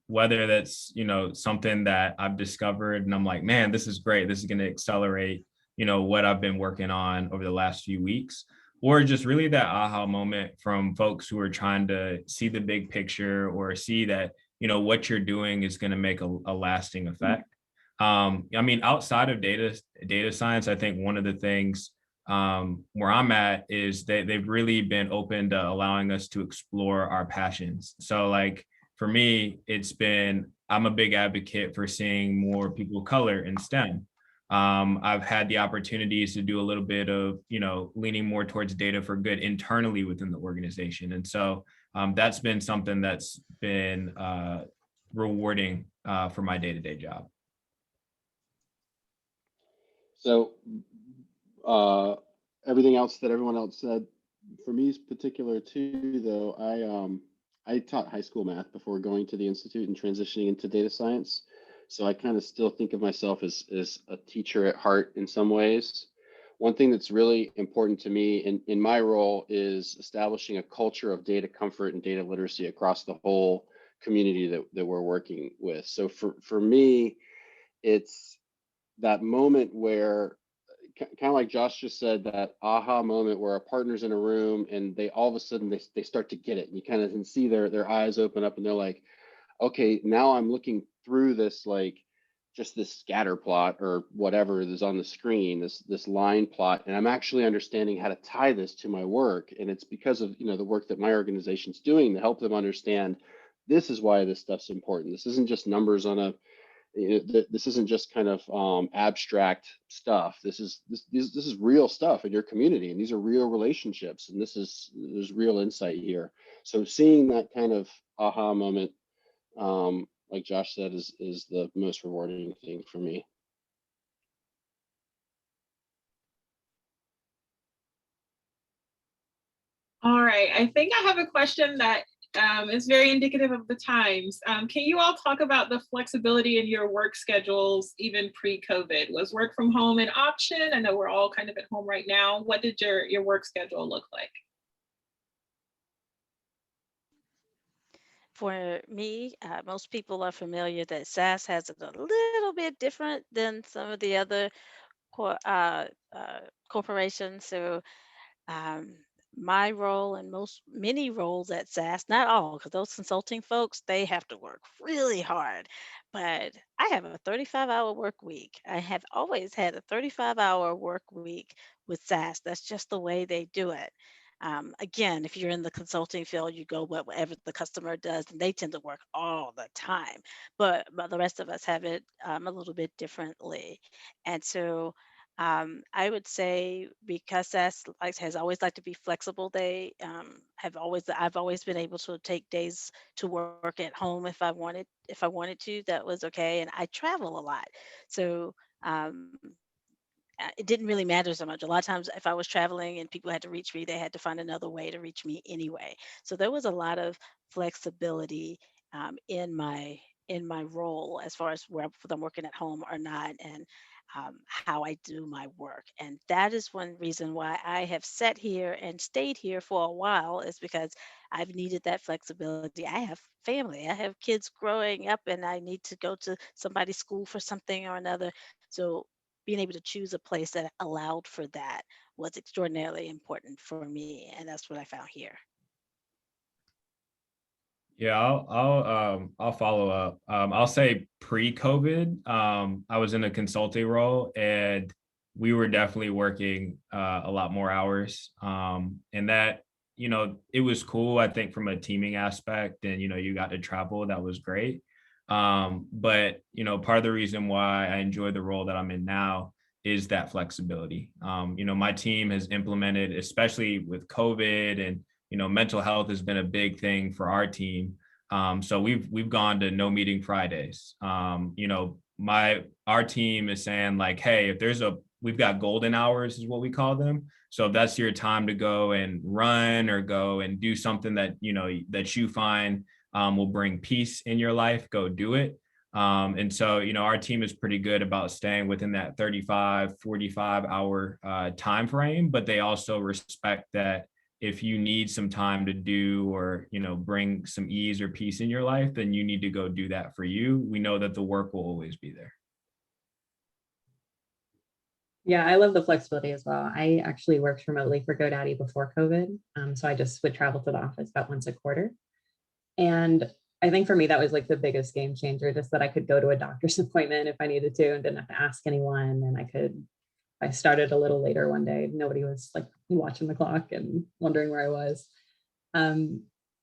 Whether that's, something that I've discovered and I'm like, man, this is great. This is going to accelerate, what I've been working on over the last few weeks, or just really that aha moment from folks who are trying to see the big picture or see that, what you're doing is going to make a lasting effect. I mean, outside of data science, I think one of the things where I'm at is that they've really been open to allowing us to explore our passions. So like for me, I'm a big advocate for seeing more people of color in STEM. I've had the opportunities to do a little bit of, leaning more towards data for good internally within the organization. And so that's been something that's been rewarding for my day-to-day job. So everything else that everyone else said, for me is particular too, though. I taught high school math before going to the Institute and transitioning into data science. So I kind of still think of myself as a teacher at heart in some ways. One thing that's really important to me in my role is establishing a culture of data comfort and data literacy across the whole community that we're working with. So for me, it's that moment where, kind of like Josh just said, that aha moment where a partner's in a room and they all of a sudden they start to get it, and you kind of can see their eyes open up and they're like, okay, now I'm looking through this, like just this scatter plot or whatever is on the screen, this line plot, and I'm actually understanding how to tie this to my work. And it's because of the work that my organization's doing to help them understand this is why this stuff's important. This isn't just numbers on a this isn't just kind of abstract stuff. This is real stuff in your community, and these are real relationships, and there's real insight here. So seeing that kind of aha moment, like Josh said, is the most rewarding thing for me. All right, I think I have a question that is very indicative of the times. Can you all talk about the flexibility in your work schedules, even pre-COVID? Was work from home an option? I know we're all kind of at home right now. What did your work schedule look like? For me, most people are familiar that SAS has it a little bit different than some of the other corporations. So um, my role and many roles at SAS, not all, because those consulting folks, they have to work really hard. But I have a 35-hour work week. I have always had a 35-hour work week with SAS. That's just the way they do it. Again, if you're in the consulting field, you go whatever the customer does, and they tend to work all the time. But the rest of us have it a little bit differently. And so I would say because that's has always liked to be flexible, they I've always been able to take days to work at home if I wanted to. That was okay, and I travel a lot, so um, it didn't really matter so much. A lot of times if I was traveling and people had to reach me, they had to find another way to reach me anyway. So there was a lot of flexibility in my role as far as whether I'm working at home or not, and how I do my work. And that is one reason why I have sat here and stayed here for a while, is because I've needed that flexibility. I have family, I have kids growing up, and I need to go to somebody's school for something or another. So being able to choose a place that allowed for that was extraordinarily important for me, and that's what I found here. Yeah, I'll follow up. I'll say pre-COVID, I was in a consulting role, and we were definitely working a lot more hours. And that, it was cool, I think, from a teaming aspect, and you got to travel. That was great. But part of the reason why I enjoy the role that I'm in now is that flexibility. My team has implemented, especially with COVID, and mental health has been a big thing for our team. So we've gone to no meeting Fridays. Our team is saying, like, hey, if we've got golden hours is what we call them. So if that's your time to go and run or go and do something that you find will bring peace in your life, go do it. And so, our team is pretty good about staying within that 35, 45 hour time frame, but they also respect that if you need some time to do, or, bring some ease or peace in your life, then you need to go do that for you. We know that the work will always be there. Yeah, I love the flexibility as well. I actually worked remotely for GoDaddy before COVID. So I just would travel to the office about once a quarter. And I think for me, that was like the biggest game changer, just that I could go to a doctor's appointment if I needed to and didn't have to ask anyone. And I started a little later one day. Nobody was like watching the clock and wondering where I was. And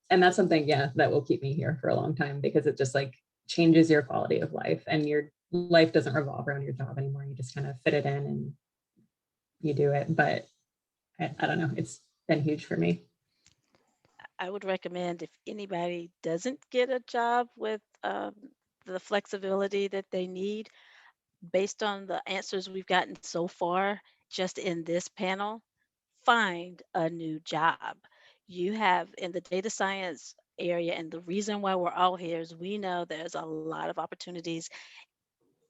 that's something, that will keep me here for a long time, because it just like changes your quality of life, and your life doesn't revolve around your job anymore. You just kind of fit it in and you do it. But I don't know, it's been huge for me. I would recommend, if anybody doesn't get a job with the flexibility that they need, based on the answers we've gotten so far, just in this panel, find a new job. You have in the data science area, and the reason why we're all here is we know there's a lot of opportunities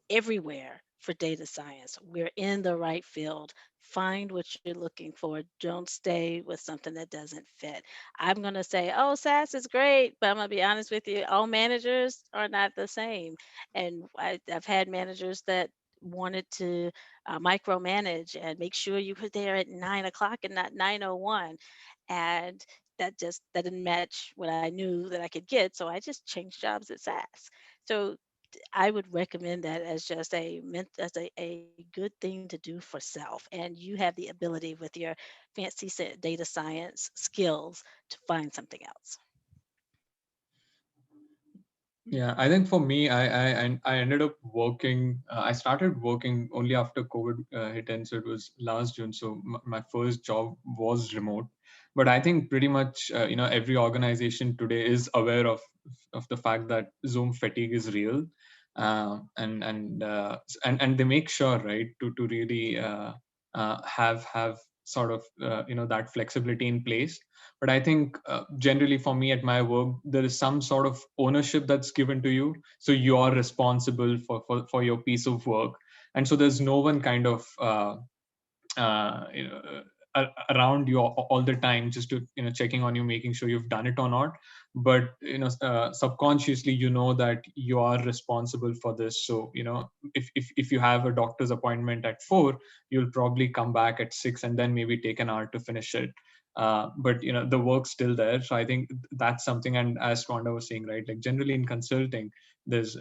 everywhere for data science. We're in the right field. Find what you're looking for. Don't stay with something that doesn't fit. I'm going to say, oh, SaaS is great, but I'm going to be honest with you, all managers are not the same. And I've had managers that wanted to micromanage and make sure you were there at 9 o'clock and not 9:01. And that didn't match what I knew that I could get. So I just changed jobs at SaaS. So I would recommend that as just a good thing to do for self. And you have the ability with your fancy data science skills to find something else. Yeah, I think for me, I ended up working. I started working only after COVID hit, and so it was last June. So my first job was remote. But I think pretty much every organization today is aware of the fact that Zoom fatigue is real, and they make sure, right, to really have sort of that flexibility in place. But I think generally for me at my work, there is some sort of ownership that's given to you, so you are responsible for your piece of work, and so there's no one kind of uh, you know around you all the time, just to checking on you, making sure you've done it or not. But subconsciously that you are responsible for this. So if you have a doctor's appointment at 4, you'll probably come back at 6 and then maybe take an hour to finish it. But the work's still there. So I think that's something. And as Swanda was saying, right, like generally in consulting, there's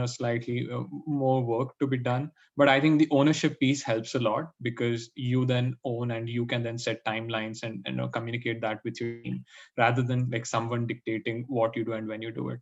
slightly more work to be done. But I think the ownership piece helps a lot, because you then own, and you can then set timelines and communicate that with your team, rather than like someone dictating what you do and when you do it.